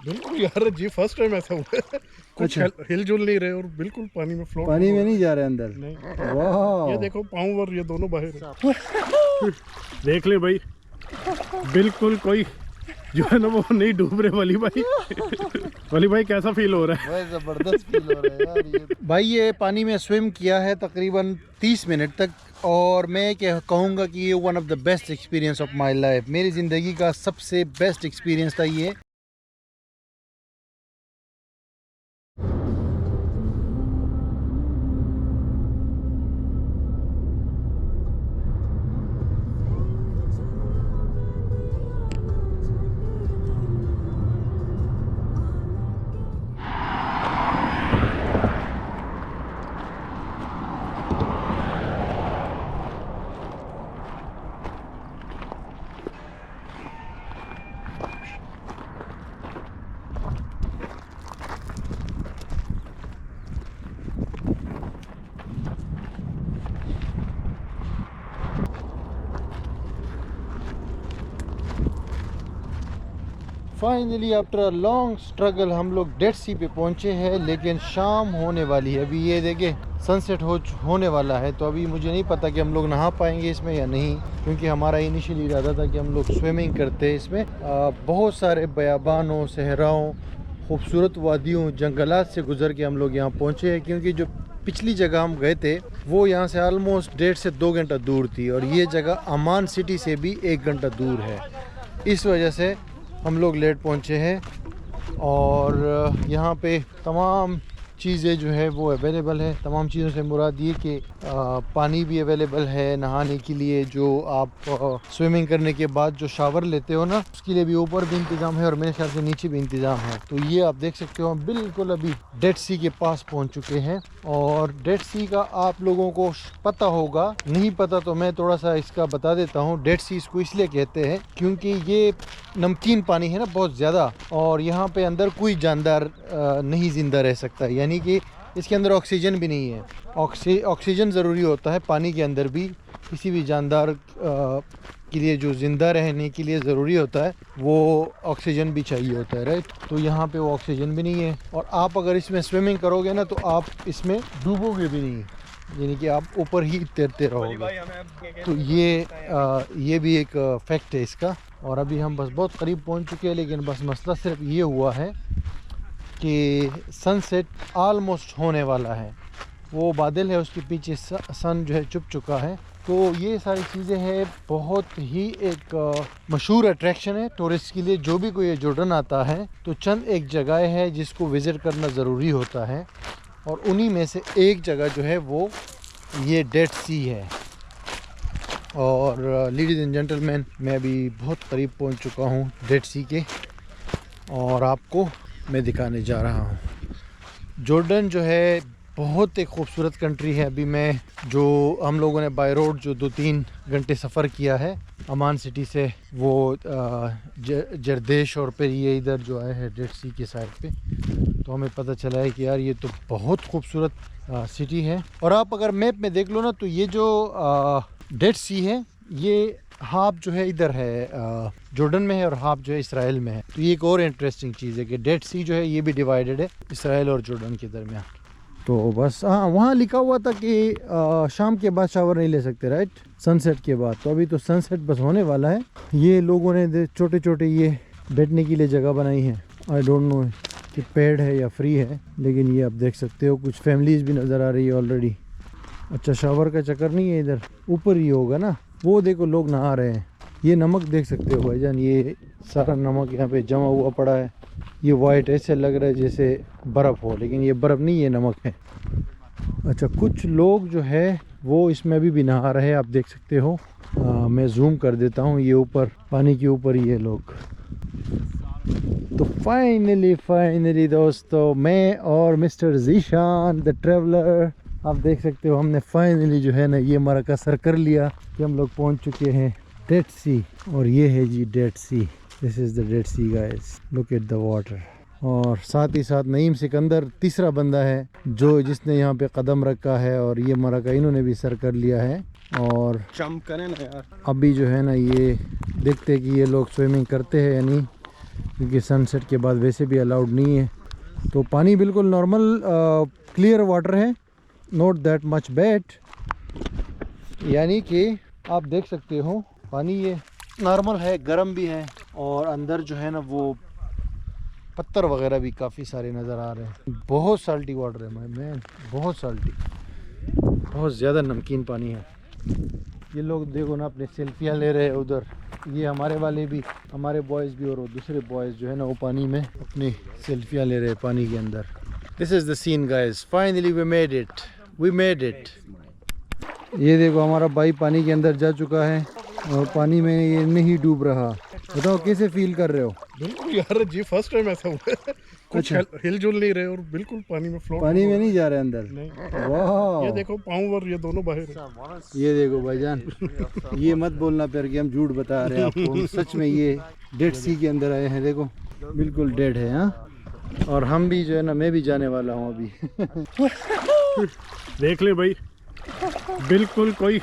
बिल्कुल यार जी, first time ऐसा हुआ है। कुछ अच्छा। हिल जुल नहीं रहे और बिल्कुल पानी में फ्लोट। पानी में नहीं जा रहे अंदर? नहीं। वाह, ये देखो पाँव और ये दोनों बाहर है। देख ले भाई, बिल्कुल कोई जो है ना वो नहीं डूब रहे। वली भाई वली भाई कैसा फील हो रहा है? जबरदस्त फील हो रहा है यार ये। भाई ये पानी में स्विम किया है तकरीबन 30 मिनट तक, और मैं क्या कहूँगा कि ये one of the best experience of my life, मेरी ज़िंदगी का सबसे बेस्ट एक्सपीरियंस था ये। Finally after a long struggle हम लोग डेड सी पे पहुंचे हैं, लेकिन शाम होने वाली है। अभी ये देखे सनसेट होने वाला है, तो अभी मुझे नहीं पता कि हम लोग नहा पाएंगे इसमें या नहीं, क्योंकि हमारा इनिशियली इरादा था कि हम लोग स्विमिंग करते हैं इसमें। बहुत सारे बयाबानों, सहराओं, खूबसूरत वादियों, जंगलात से गुजर के हम लोग यहाँ पहुँचे हैं, क्योंकि जो पिछली जगह हम गए थे वो यहाँ से ऑलमोस्ट 1.5 से 2 घंटा दूर थी, और ये जगह अमान सिटी से भी 1 घंटा दूर है। इस वजह से हम लोग लेट पहुँचे हैं। और यहाँ पे तमाम चीज़ें जो है वो अवेलेबल है। तमाम चीज़ों से मुराद ये कि पानी भी अवेलेबल है नहाने के लिए, जो आप स्विमिंग करने के बाद जो शावर लेते हो ना, उसके लिए भी ऊपर भी इंतज़ाम है और मेरे ख्याल से नीचे भी इंतज़ाम है। तो ये आप देख सकते हो, हम बिल्कुल अभी डेड सी के पास पहुंच चुके हैं। और डेड सी का आप लोगों को पता होगा, नहीं पता तो मैं थोड़ा सा इसका बता देता हूँ। डेड सी इसको इसलिए कहते हैं क्योंकि ये नमकीन पानी है ना बहुत ज़्यादा, और यहाँ पे अंदर कोई जानदार नहीं ज़िंदा रह सकता, यानी कि इसके अंदर ऑक्सीजन भी नहीं है। ऑक्सीजन ज़रूरी होता है पानी के अंदर भी, किसी भी जानदार के लिए जो ज़िंदा रहने के लिए ज़रूरी होता है वो ऑक्सीजन भी चाहिए होता है, राइट। तो यहाँ पे वो ऑक्सीजन भी नहीं है, और आप अगर इसमें स्विमिंग करोगे ना तो आप इसमें डूबोगे भी नहीं, यानी कि आप ऊपर ही तैरते रहोगे। तो ये भी एक फैक्ट है इसका। और अभी हम बस बहुत करीब पहुंच चुके हैं, लेकिन बस मसला सिर्फ ये हुआ है कि सनसेट ऑलमोस्ट होने वाला है। वो बादल है उसके पीछे सन जो है छुप चुका है। तो ये सारी चीज़ें हैं, बहुत ही एक मशहूर अट्रैक्शन है टूरिस्ट के लिए। जो भी कोई जॉर्डन आता है तो चंद एक जगह है जिसको विज़िट करना ज़रूरी होता है, और उन्हीं में से एक जगह जो है वो ये डेड सी है। और लेडीज़ एंड जेंटलमैन, मैं अभी बहुत करीब पहुंच चुका हूं डेड सी के, और आपको मैं दिखाने जा रहा हूं। जॉर्डन जो है बहुत एक खूबसूरत कंट्री है। अभी मैं जो हम लोगों ने बाय रोड जो 2-3 घंटे सफ़र किया है अमान सिटी से, वो जरदेश और फिर ये इधर जो आए हैं डेड सी के साइड पे, तो हमें पता चला है कि यार ये तो बहुत खूबसूरत सिटी है। और आप अगर मैप में देख लो ना, तो ये जो डेड सी है ये हाफ जो है इधर है जॉर्डन में है, और हाफ जो है इसराइल में है। तो ये एक और इंटरेस्टिंग चीज़ है कि डेड सी जो है ये भी डिवाइडेड है इसराइल और जॉर्डन के दरमियान। तो बस हाँ, वहाँ लिखा हुआ था कि शाम के बाद शावर नहीं ले सकते, राइट, सनसेट के बाद। तो अभी तो सनसेट बस होने वाला है। ये लोगों ने छोटे छोटे ये बैठने के लिए जगह बनाई है। आई डोंट नो कि पेड है या फ्री है, लेकिन ये आप देख सकते हो कुछ फैमिलीज भी नज़र आ रही है ऑलरेडी। अच्छा, शावर का चक्कर नहीं है इधर, ऊपर ही होगा ना। वो देखो लोग नहा रहे हैं। ये नमक देख सकते हो भाईजान, ये सारा नमक यहाँ पे जमा हुआ पड़ा है। ये वाइट ऐसे लग रहा है जैसे बर्फ़ हो, लेकिन ये बर्फ़ नहीं, ये नमक है। अच्छा, कुछ लोग जो है वो इसमें अभी भी नहा रहे हैं, आप देख सकते हो। मैं जूम कर देता हूँ, ये ऊपर पानी के ऊपर ये लोग। तो फाइनली दोस्तों, मैं और मिस्टर जीशान द ट्रैवलर, आप देख सकते हो हमने फाइनली जो है ना ये मरका सर कर लिया कि हम लोग पहुंच चुके हैं डेड सी। और ये है जी dead sea, this is the dead sea guys, look at the water. और साथ ही साथ नईम सिकंदर तीसरा बंदा है जिसने यहाँ पे कदम रखा है, और ये मरका इन्होंने भी सर कर लिया है। और जंप करें ना यार, अभी जो है ना ये देखते हैं कि ये लोग स्विमिंग करते हैं या नहीं। क्योंकि सनसेट के बाद वैसे भी अलाउड नहीं है। तो पानी बिल्कुल नॉर्मल क्लियर वाटर है, नॉट दैट मच बैड, यानी कि आप देख सकते हो पानी ये नॉर्मल है, गर्म भी है और अंदर जो है ना वो पत्थर वगैरह भी काफ़ी सारे नज़र आ रहे हैं। बहुत साल्टी वाटर है मैन, बहुत साल्टी, बहुत ज़्यादा नमकीन पानी है। ये लोग देखो ना अपने सेल्फियाँ ले रहे हैं उधर, ये हमारे वाले भी, हमारे बॉयज़ भी और वो दूसरे बॉयज़ जो है ना वो पानी में अपनी सेल्फियाँ ले रहे हैं पानी के अंदर। This is the scene guys, finally we made it, we made it. ये देखो हमारा भाई पानी के अंदर जा चुका है और पानी में ये नहीं डूब रहा। बताओ कैसे फील कर रहे हो? बिल्कुल यार जी, फर्स्ट टाइम ऐसा हुआ है। कुछ हिलजुल नहीं रहे और बिल्कुल पानी में फ्लोट, पानी में नहीं जा रहे अंदर। नहीं। वाह, ये देखो पाँव और ये दोनों बाहर है। ये देखो भाईजान, ये मत बोलना फिर कि हम झूठ बता रहे हैं आपको, हम सच में ये डेड सी के अंदर आए हैं। देखो बिल्कुल डेड है। हाँ, और हम भी जो है ना, मैं भी जाने वाला हूँ अभी। देख ले भाई, बिल्कुल कोई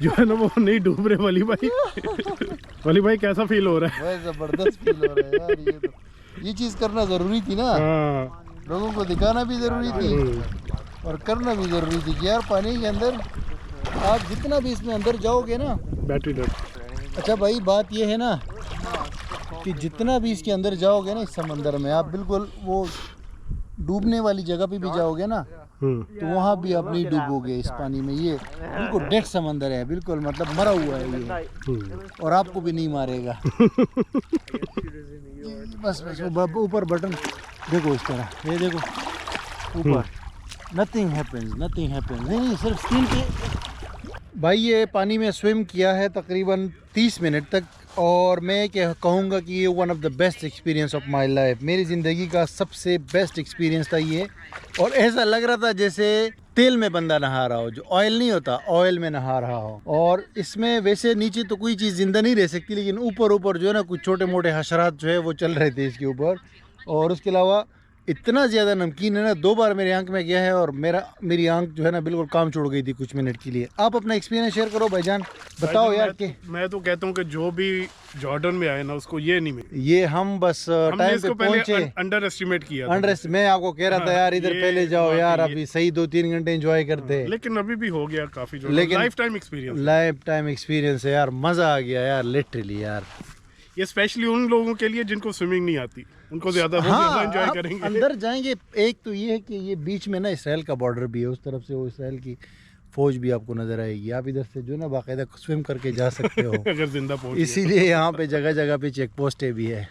जो है ना वो नहीं डूब रहे। वली भाई, वली भाई कैसा फील हो रहा है? जबरदस्त फील हो रहा है यार। ये तो ये चीज़ करना ज़रूरी थी ना, हाँ। लोगों को दिखाना भी ज़रूरी थी और करना भी ज़रूरी थी कि यार पानी के अंदर आप जितना भी इसमें अंदर जाओगे ना, बैटरी डेड। अच्छा भाई बात ये है ना कि जितना भी इसके अंदर जाओगे ना इस समंदर में, आप बिल्कुल वो डूबने वाली जगह पे भी जाओगे ना तो वहाँ भी आप नहीं डूबोगे इस पानी में। ये बिल्कुल डेड समंदर है, बिल्कुल मतलब मरा हुआ है ये, और आपको भी नहीं मारेगा। बस बस वो ऊपर बटन देखो इस तरह, ये देखो ऊपर, नथिंग हैपेंस, नथिंग हैपेंस। नहीं, सिर्फ स्किन के। भाई ये पानी में स्विम किया है तकरीबन 30 मिनट तक और मैं क्या कहूँगा कि ये one of the best experience of my life, मेरी ज़िंदगी का सबसे बेस्ट एक्सपीरियंस था ये। और ऐसा लग रहा था जैसे तेल में बंदा नहा रहा हो, जो ऑयल नहीं होता, ऑयल में नहा रहा हो। और इसमें वैसे नीचे तो कोई चीज़ ज़िंदा नहीं रह सकती, लेकिन ऊपर ऊपर जो है ना कुछ छोटे मोटे हशरात जो है वो चल रहे थे इसके ऊपर। और उसके अलावा इतना ज़्यादा नमकीन है ना, 2 बार मेरी आंख में गया है और मेरी आंख जो है ना बिल्कुल काम छोड़ गई थी कुछ मिनट के लिए। आप अपना एक्सपीरियंस शेयर करो भाईजान, बताओ यार। कि मैं तो कहता हूँ कि जो भी जॉर्डन में आए ना उसको ये नहीं मिले। ये हम बस टाइम पे पहुंचे, अंडर एस्टिमेट किया था। मैं आपको कह रहा था यार इधर पहले जाओ यार, अभी सही 2-3 घंटे एंजॉय करते। लेकिन अभी भी हो गया काफी, जो लेकिन life time experience, life time experience है यार, मजा आ गया यार लिटरली यार। ये स्पेशली उन लोगों के लिए जिनको स्विमिंग नहीं आती, उनको ज्यादा एंजॉय करेंगे। अंदर जाएंगे। एक तो ये है कि ये बीच में ना इसराइल का बॉर्डर भी है, उस तरफ से वो इसराइल की फौज भी आपको नजर आएगी। आप इधर से जो ना बाकायदा स्विम करके जा सकते हो अगर जिंदा पहुंच, इसीलिए यहाँ पे जगह जगह पे चेक पोस्टें भी है।